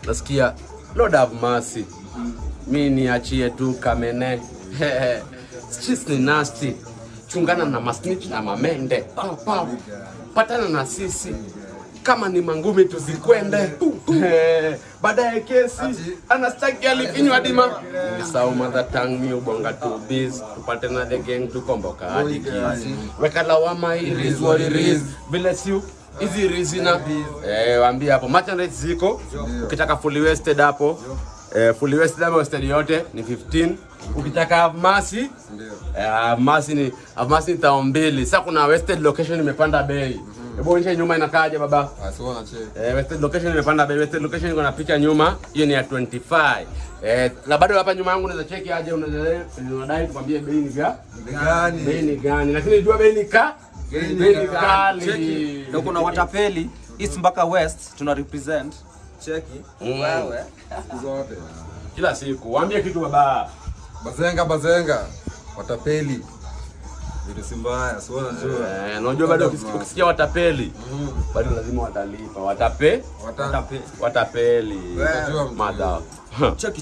nasikia Lord have mercy. Mimi niachie tu kamene. Streets ni nasty. Chungana na masnitch na mamende. Patana na sisi. Kama ni mangumi tuzikwende. Baadaye kesi anastaki alifinywa dima. Nisau mother tongue mi ubonga tu biz. Tupate na the gang tukomboka hadi kizi. Weka lawama iriz what it is. Bless you. Hizi rizina waambia hapo merchandise ziko. Ukitaka fully wasted hapo fully wasted ama wasted yote ni 15. Ukitaka Masi Masi ni Masi town mbili. Sasa kuna wasted location imepanda bei. Hebu nje nyuma inakaaje baba? Asiona che. Wasted location imepanda bei. Wasted location iko na picha nyuma. Hiyo ni ya 25. Na bado hapa nyuma yangu unaweza cheki aje, unadai tukwambie bei ni gani? Bei ni gani? Lakini jua bei ni bei kali. Ndio kuna watapeli east mpaka west tuna represent. Cheki. Wewe. Zote. Kila siku. Waambie kitu baba. Bazenga. Watapeli. Vitu si mbaya, sio unajua. Unajua bado ukisikia watapeli, bado lazima watalipa. Watapeli. Watapeli. Madha. Cheki.